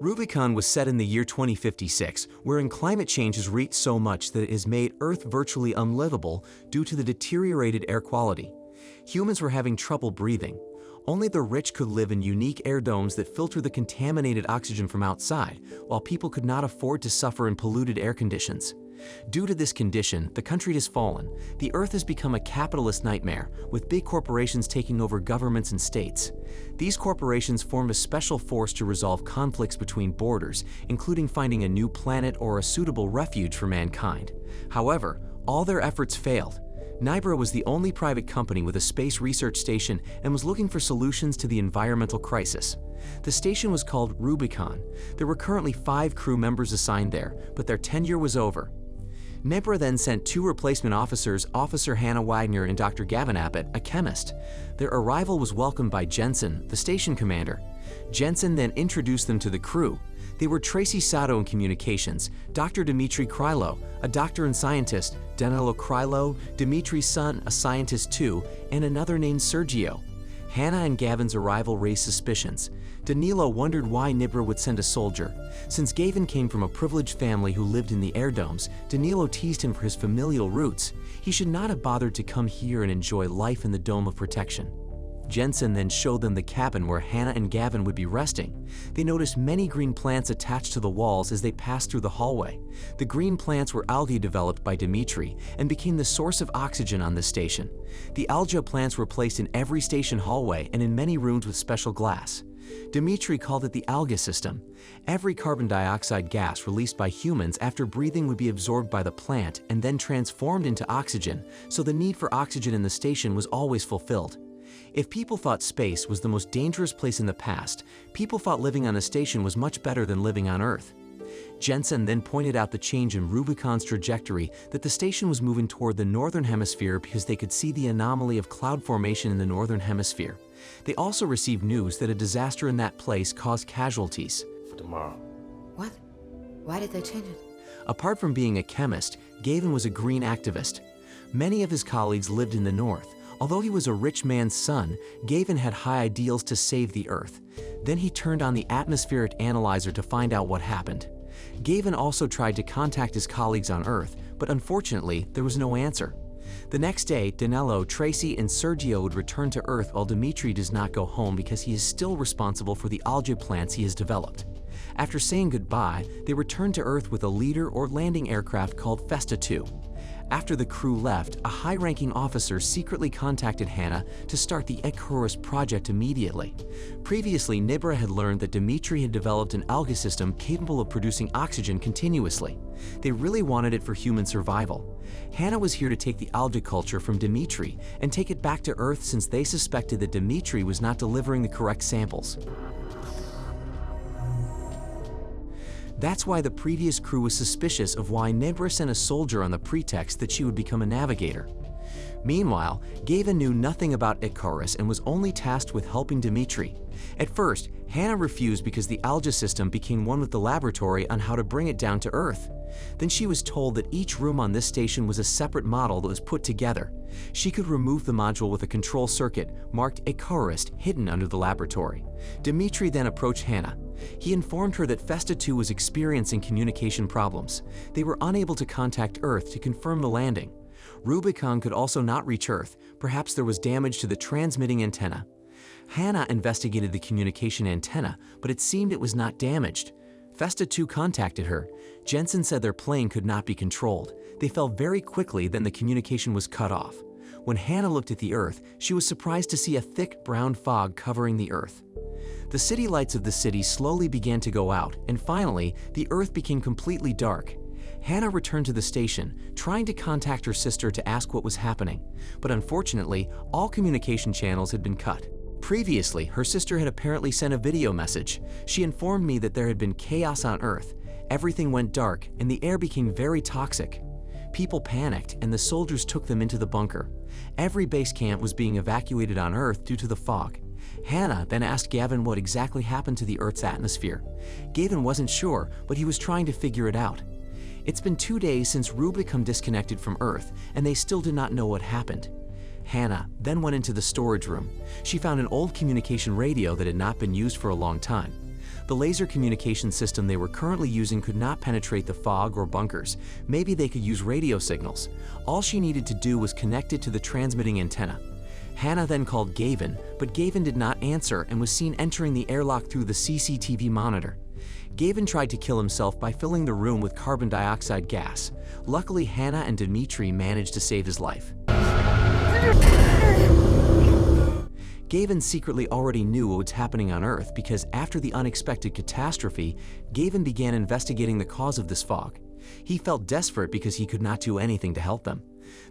Rubicon was set in the year 2056, wherein climate change has reached so much that it has made Earth virtually unlivable due to the deteriorated air quality. Humans were having trouble breathing. Only the rich could live in unique air domes that filter the contaminated oxygen from outside, while people could not afford to suffer in polluted air conditions. Due to this condition, the country has fallen. The Earth has become a capitalist nightmare, with big corporations taking over governments and states. These corporations form a special force to resolve conflicts between borders, including finding a new planet or a suitable refuge for mankind. However, all their efforts failed. Nibra was the only private company with a space research station and was looking for solutions to the environmental crisis. The station was called Rubicon. There were currently 5 crew members assigned there, but their tenure was over. Nibra then sent 2 replacement officers, Officer Hannah Wagner and Dr. Gavin Abbott, a chemist. Their arrival was welcomed by Jensen, the station commander. Jensen then introduced them to the crew. They were Tracy Sato in communications, Dr. Dmitry Krylov, a doctor and scientist, Danilo Krylov, Dimitri's son, a scientist too, and another named Sergio. Hannah and Gavin's arrival raised suspicions. Danilo wondered why Nibra would send a soldier. Since Gavin came from a privileged family who lived in the air domes, Danilo teased him for his familial roots. He should not have bothered to come here and enjoy life in the dome of protection. Jensen then showed them the cabin where Hannah and Gavin would be resting. They noticed many green plants attached to the walls as they passed through the hallway. The green plants were algae developed by Dmitry and became the source of oxygen on this station. The algae plants were placed in every station hallway and in many rooms with special glass. Dmitry called it the algae system. Every carbon dioxide gas released by humans after breathing would be absorbed by the plant and then transformed into oxygen, so the need for oxygen in the station was always fulfilled. If people thought space was the most dangerous place in the past, people thought living on a station was much better than living on Earth. Jensen then pointed out the change in Rubicon's trajectory, that the station was moving toward the northern hemisphere because they could see the anomaly of cloud formation in the northern hemisphere. They also received news that a disaster in that place caused casualties. For tomorrow. What? Why did they change it? Apart from being a chemist, Gavin was a green activist. Many of his colleagues lived in the north. Although he was a rich man's son, Gavin had high ideals to save the Earth. Then he turned on the atmospheric analyzer to find out what happened. Gavin also tried to contact his colleagues on Earth, but unfortunately, there was no answer. The next day, Danilo, Tracy, and Sergio would return to Earth while Dmitry does not go home because he is still responsible for the algae plants he has developed. After saying goodbye, they returned to Earth with a leader or landing aircraft called Festa 2. After the crew left, a high-ranking officer secretly contacted Hannah to start the Icarus project immediately. Previously, Nibra had learned that Dmitry had developed an algae system capable of producing oxygen continuously. They really wanted it for human survival. Hannah was here to take the algae culture from Dmitry and take it back to Earth since they suspected that Dmitry was not delivering the correct samples. That's why the previous crew was suspicious of why Nibra sent a soldier on the pretext that she would become a navigator. Meanwhile, Gavin knew nothing about Icarus and was only tasked with helping Dmitry. At first, Hannah refused because the algae system became one with the laboratory on how to bring it down to Earth. Then she was told that each room on this station was a separate model that was put together. She could remove the module with a control circuit marked Icarus hidden under the laboratory. Dmitry then approached Hannah. He informed her that Festa 2 was experiencing communication problems. They were unable to contact Earth to confirm the landing. Rubicon could also not reach Earth. Perhaps there was damage to the transmitting antenna. Hannah investigated the communication antenna, but it seemed it was not damaged. Festa 2 contacted her. Jensen said their plane could not be controlled. They fell very quickly, then the communication was cut off. When Hannah looked at the Earth, she was surprised to see a thick brown fog covering the Earth. The city lights of the city slowly began to go out, and finally, the Earth became completely dark. Hannah returned to the station, trying to contact her sister to ask what was happening, but unfortunately, all communication channels had been cut. Previously, her sister had apparently sent a video message. She informed me that there had been chaos on Earth. Everything went dark, and the air became very toxic. People panicked, and the soldiers took them into the bunker. Every base camp was being evacuated on Earth due to the fog. Hannah then asked Gavin what exactly happened to the Earth's atmosphere. Gavin wasn't sure, but he was trying to figure it out. It's been 2 days since Rubicon disconnected from Earth, and they still did not know what happened. Hannah then went into the storage room. She found an old communication radio that had not been used for a long time. The laser communication system they were currently using could not penetrate the fog or bunkers. Maybe they could use radio signals. All she needed to do was connect it to the transmitting antenna. Hannah then called Gavin, but Gavin did not answer and was seen entering the airlock through the CCTV monitor. Gavin tried to kill himself by filling the room with carbon dioxide gas. Luckily, Hannah and Dmitry managed to save his life. Gavin secretly already knew what was happening on Earth because after the unexpected catastrophe, Gavin began investigating the cause of this fog. He felt desperate because he could not do anything to help them.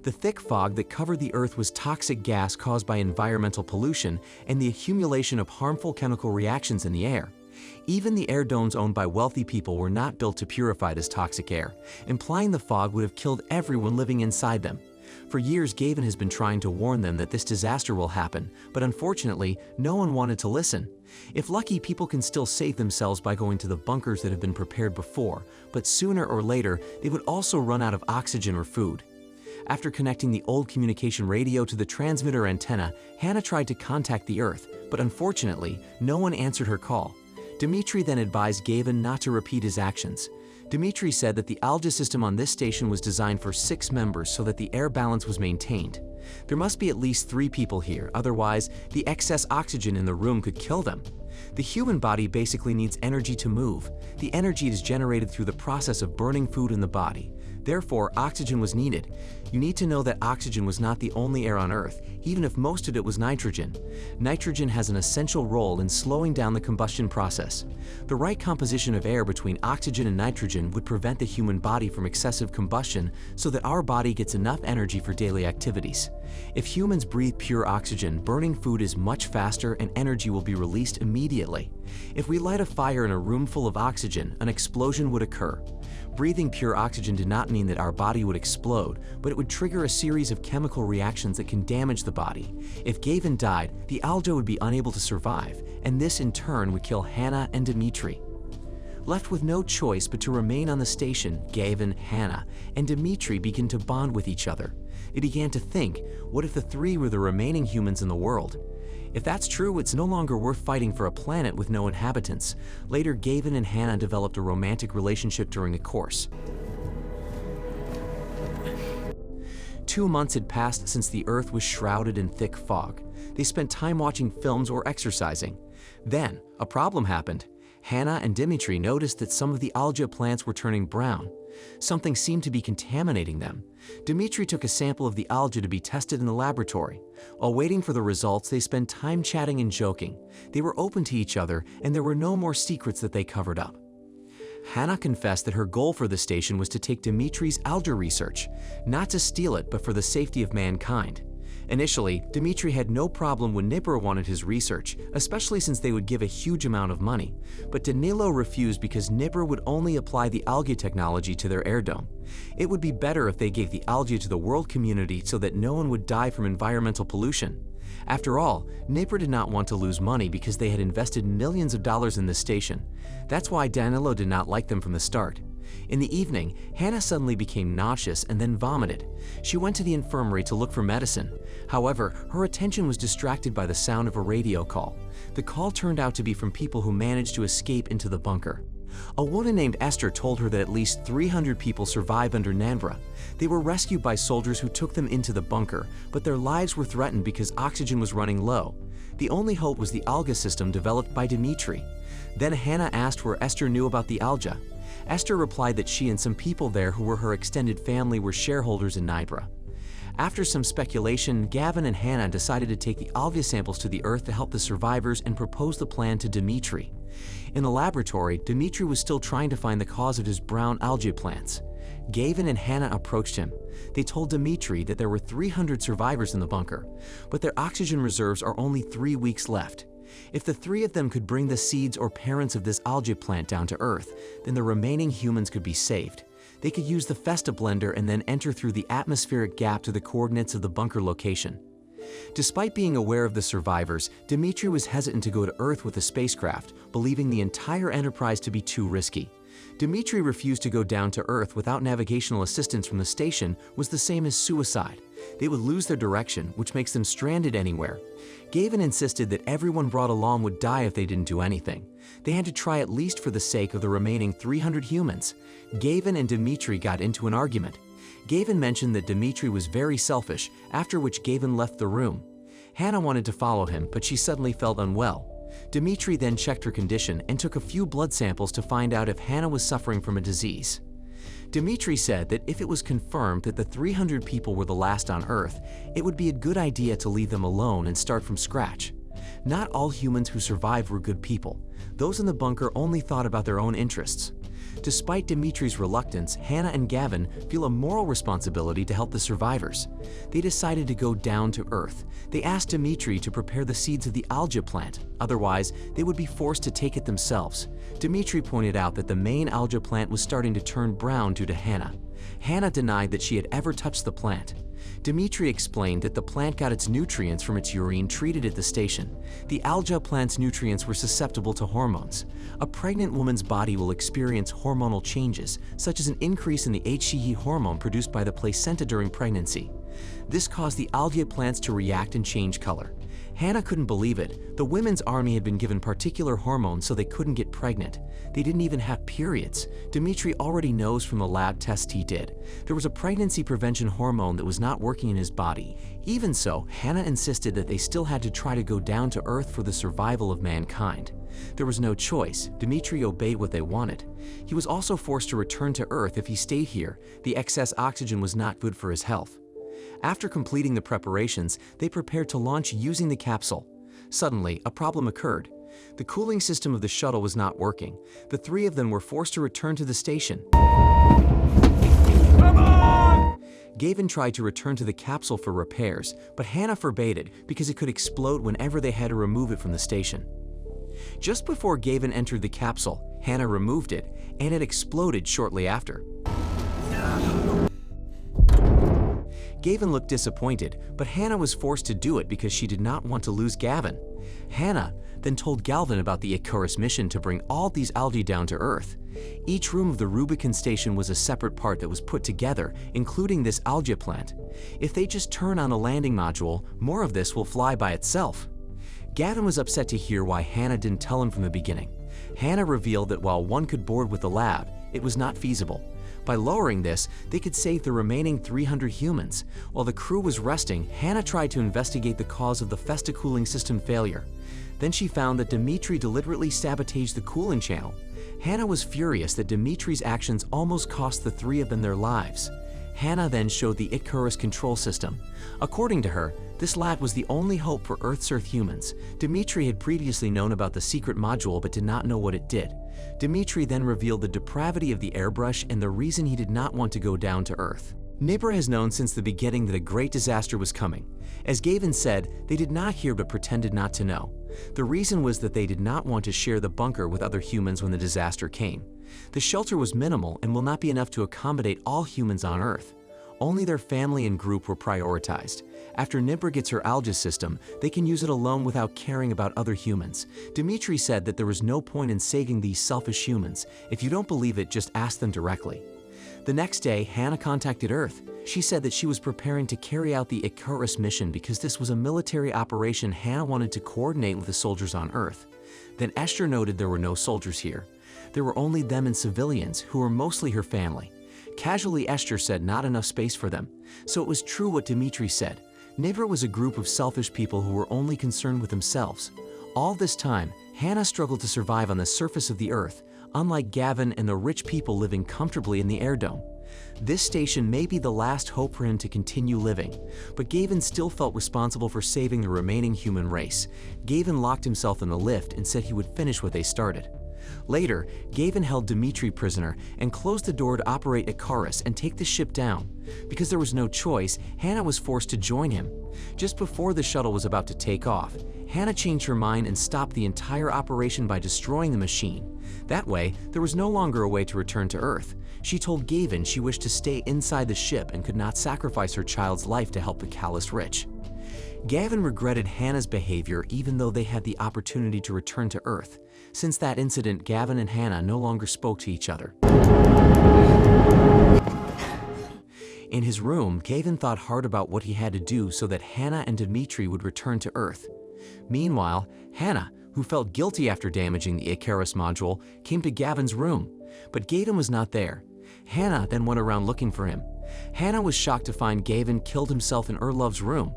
The thick fog that covered the Earth was toxic gas caused by environmental pollution and the accumulation of harmful chemical reactions in the air. Even the air domes owned by wealthy people were not built to purify this toxic air, implying the fog would have killed everyone living inside them. For years, Gavin has been trying to warn them that this disaster will happen, but unfortunately, no one wanted to listen. If lucky, people can still save themselves by going to the bunkers that have been prepared before, but sooner or later, they would also run out of oxygen or food. After connecting the old communication radio to the transmitter antenna, Hannah tried to contact the Earth, but unfortunately, no one answered her call. Dmitry then advised Gavin not to repeat his actions. Dmitry said that the algae system on this station was designed for 6 members so that the air balance was maintained. There must be at least 3 people here, otherwise the excess oxygen in the room could kill them. The human body basically needs energy to move. The energy is generated through the process of burning food in the body. Therefore, oxygen was needed. You need to know that oxygen was not the only air on Earth, even if most of it was nitrogen. Nitrogen has an essential role in slowing down the combustion process. The right composition of air between oxygen and nitrogen would prevent the human body from excessive combustion so that our body gets enough energy for daily activities. If humans breathe pure oxygen, burning food is much faster and energy will be released immediately. If we light a fire in a room full of oxygen, an explosion would occur. Breathing pure oxygen did not mean that our body would explode, but it would trigger a series of chemical reactions that can damage the body. If Gavin died, the algae would be unable to survive, and this in turn would kill Hannah and Dmitry. Left with no choice but to remain on the station, Gavin, Hannah, and Dmitry began to bond with each other. They began to think, what if the 3 were the remaining humans in the world? If that's true, it's no longer worth fighting for a planet with no inhabitants. Later, Gavin and Hannah developed a romantic relationship during the course. 2 months had passed since the Earth was shrouded in thick fog. They spent time watching films or exercising. Then, a problem happened. Hannah and Dmitry noticed that some of the algae plants were turning brown. Something seemed to be contaminating them. Dmitry took a sample of the algae to be tested in the laboratory. While waiting for the results, they spent time chatting and joking. They were open to each other, and there were no more secrets that they covered up. Hannah confessed that her goal for the station was to take Dmitry's algae research, not to steal it, but for the safety of mankind. Initially, Dmitry had no problem when Dnipro wanted his research, especially since they would give a huge amount of money. But Danilo refused because Dnipro would only apply the algae technology to their air dome. It would be better if they gave the algae to the world community so that no one would die from environmental pollution. After all, Dnipro did not want to lose money because they had invested millions of dollars in this station. That's why Danilo did not like them from the start. In the evening, Hannah suddenly became nauseous and then vomited. She went to the infirmary to look for medicine. However, her attention was distracted by the sound of a radio call. The call turned out to be from people who managed to escape into the bunker. A woman named Esther told her that at least 300 people survived under Nambra. They were rescued by soldiers who took them into the bunker, but their lives were threatened because oxygen was running low. The only hope was the algae system developed by Dmitry. Then Hannah asked where Esther knew about the algae. Esther replied that she and some people there who were her extended family were shareholders in Nambra. After some speculation, Gavin and Hannah decided to take the algae samples to the Earth to help the survivors and propose the plan to Dmitry. In the laboratory, Dmitry was still trying to find the cause of his brown algae plants. Gavin and Hannah approached him. They told Dmitry that there were 300 survivors in the bunker, but their oxygen reserves are only 3 weeks left. If the 3 of them could bring the seeds or parents of this algae plant down to Earth, then the remaining humans could be saved. They could use the Festa blender and then enter through the atmospheric gap to the coordinates of the bunker location. Despite being aware of the survivors, Dmitry was hesitant to go to Earth with the spacecraft, believing the entire enterprise to be too risky. Dmitri refused to go down to Earth without navigational assistance from the station was the same as suicide. They would lose their direction, which makes them stranded anywhere. Gavin insisted that everyone brought along would die if they didn't do anything. They had to try at least for the sake of the remaining 300 humans. Gavin and Dmitri got into an argument. Gavin mentioned that Dmitri was very selfish, after which Gavin left the room. Hannah wanted to follow him, but she suddenly felt unwell. Dmitri then checked her condition and took a few blood samples to find out if Hannah was suffering from a disease. Dmitri said that if it was confirmed that the 300 people were the last on Earth, it would be a good idea to leave them alone and start from scratch. Not all humans who survived were good people. Those in the bunker only thought about their own interests. Despite Dmitri's reluctance, Hannah and Gavin feel a moral responsibility to help the survivors. They decided to go down to Earth. They asked Dmitri to prepare the seeds of the algae plant, otherwise they would be forced to take it themselves. Dmitri pointed out that the main algae plant was starting to turn brown due to Hannah. Hannah denied that she had ever touched the plant. Dmitri explained that the plant got its nutrients from its urine treated at the station. The algae plant's nutrients were susceptible to hormones. A pregnant woman's body will experience hormonal changes, such as an increase in the HCG hormone produced by the placenta during pregnancy. This caused the algae plants to react and change color. Hannah couldn't believe it. The women's army had been given particular hormones so they couldn't get pregnant. They didn't even have periods. Dmitri already knows from the lab tests he did. There was a pregnancy prevention hormone that was not working in his body. Even so, Hannah insisted that they still had to try to go down to Earth for the survival of mankind. There was no choice. Dmitri obeyed what they wanted. He was also forced to return to Earth if he stayed here. The excess oxygen was not good for his health. After completing the preparations, they prepared to launch using the capsule. Suddenly, a problem occurred. The cooling system of the shuttle was not working. The three of them were forced to return to the station. Come on! Gavin tried to return to the capsule for repairs, but Hannah forbade it because it could explode whenever they had to remove it from the station. Just before Gavin entered the capsule, Hannah removed it, and it exploded shortly after. Gavin looked disappointed, but Hannah was forced to do it because she did not want to lose Gavin. Hannah then told Galvin about the Icarus mission to bring all these algae down to Earth. Each room of the Rubicon station was a separate part that was put together, including this algae plant. If they just turn on a landing module, more of this will fly by itself. Gavin was upset to hear why Hannah didn't tell him from the beginning. Hannah revealed that while one could board with the lab, it was not feasible. By lowering this, they could save the remaining 300 humans. While the crew was resting, Hannah tried to investigate the cause of the Festa cooling system failure. Then she found that Dmitri deliberately sabotaged the cooling channel. Hannah was furious that Dmitri's actions almost cost the three of them their lives. Hannah then showed the Icarus control system. According to her, this lab was the only hope for Earth's humans. Dmitri had previously known about the secret module but did not know what it did. Dmitri then revealed the depravity of the airbrush and the reason he did not want to go down to Earth. Nibra has known since the beginning that a great disaster was coming. As Gavin said, they did not hear but pretended not to know. The reason was that they did not want to share the bunker with other humans when the disaster came. The shelter was minimal and will not be enough to accommodate all humans on Earth. Only their family and group were prioritized. After Nibra gets her algae system, they can use it alone without caring about other humans. Dmitri said that there was no point in saving these selfish humans. If you don't believe it, just ask them directly. The next day, Hannah contacted Earth. She said that she was preparing to carry out the Icarus mission because this was a military operation Hannah wanted to coordinate with the soldiers on Earth. Then Esther noted there were no soldiers here. There were only them and civilians, who were mostly her family. Casually, Esther said not enough space for them. So it was true what Dmitri said. Nibra was a group of selfish people who were only concerned with themselves. All this time, Hannah struggled to survive on the surface of the Earth, unlike Gavin and the rich people living comfortably in the air dome. This station may be the last hope for him to continue living, but Gavin still felt responsible for saving the remaining human race. Gavin locked himself in the lift and said he would finish what they started. Later, Gavin held Dmitri prisoner and closed the door to operate Icarus and take the ship down. Because there was no choice, Hannah was forced to join him. Just before the shuttle was about to take off, Hannah changed her mind and stopped the entire operation by destroying the machine. That way, there was no longer a way to return to Earth. She told Gavin she wished to stay inside the ship and could not sacrifice her child's life to help the calloused rich. Gavin regretted Hannah's behavior even though they had the opportunity to return to Earth. Since that incident, Gavin and Hannah no longer spoke to each other. In his room, Gavin thought hard about what he had to do so that Hannah and Dimitri would return to Earth. Meanwhile, Hannah, who felt guilty after damaging the Icarus module, came to Gavin's room, but Gavin was not there. Hannah then went around looking for him. Hannah was shocked to find Gavin killed himself in Erlov's room.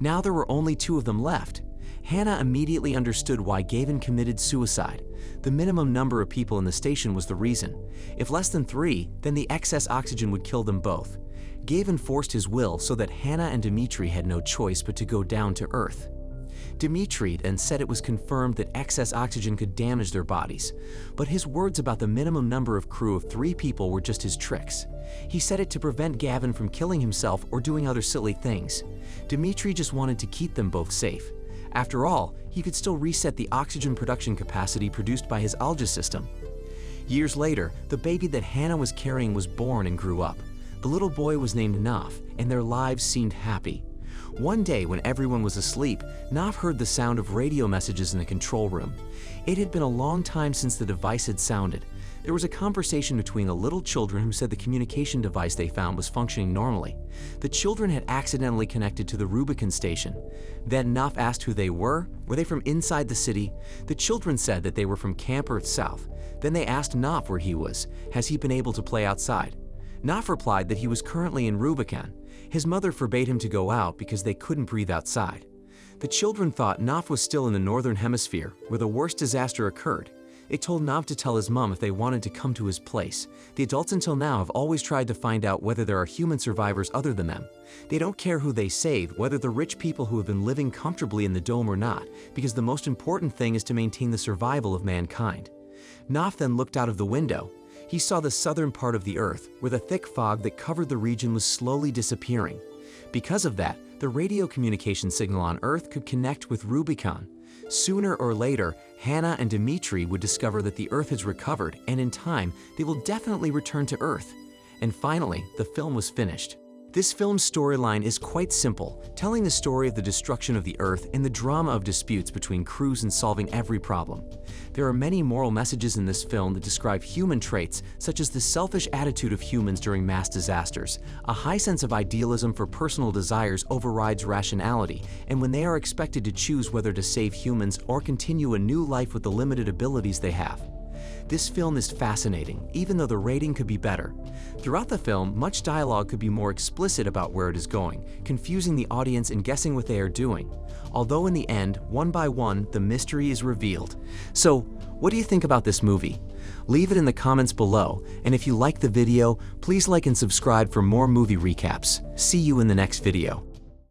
Now there were only two of them left. Hannah immediately understood why Gavin committed suicide. The minimum number of people in the station was the reason. If less than 3, then the excess oxygen would kill them both. Gavin forced his will so that Hannah and Dimitri had no choice but to go down to Earth. Dimitri then said it was confirmed that excess oxygen could damage their bodies, but his words about the minimum number of crew of 3 people were just his tricks. He said it to prevent Gavin from killing himself or doing other silly things. Dimitri just wanted to keep them both safe. After all, he could still reset the oxygen production capacity produced by his algae system. Years later, the baby that Hannah was carrying was born and grew up. The little boy was named Naf, and their lives seemed happy. One day, when everyone was asleep, Naf heard the sound of radio messages in the control room. It had been a long time since the device had sounded. There was a conversation between the little children who said the communication device they found was functioning normally. The children had accidentally connected to the Rubicon station. Then Naf asked who they were. Were they from inside the city? The children said that they were from Camp Earth South. Then they asked Naf where he was. Has he been able to play outside? Naf replied that he was currently in Rubicon. His mother forbade him to go out because they couldn't breathe outside. The children thought Naf was still in the northern hemisphere, where the worst disaster occurred. It told Naf to tell his mom if they wanted to come to his place. The adults until now have always tried to find out whether there are human survivors other than them. They don't care who they save, whether the rich people who have been living comfortably in the dome or not, because the most important thing is to maintain the survival of mankind. Naf then looked out of the window. He saw the southern part of the Earth, where the thick fog that covered the region was slowly disappearing. Because of that, the radio communication signal on Earth could connect with Rubicon. Sooner or later, Hannah and Dimitri would discover that the Earth has recovered, and in time, they will definitely return to Earth. And finally, the film was finished. This film's storyline is quite simple, telling the story of the destruction of the Earth and the drama of disputes between crews in solving every problem. There are many moral messages in this film that describe human traits, such as the selfish attitude of humans during mass disasters. A high sense of idealism for personal desires overrides rationality, and when they are expected to choose whether to save humans or continue a new life with the limited abilities they have. This film is fascinating, even though the rating could be better. Throughout the film, much dialogue could be more explicit about where it is going, confusing the audience and guessing what they are doing. Although in the end, one by one, the mystery is revealed. So, what do you think about this movie? Leave it in the comments below, and if you like the video, please like and subscribe for more movie recaps. See you in the next video.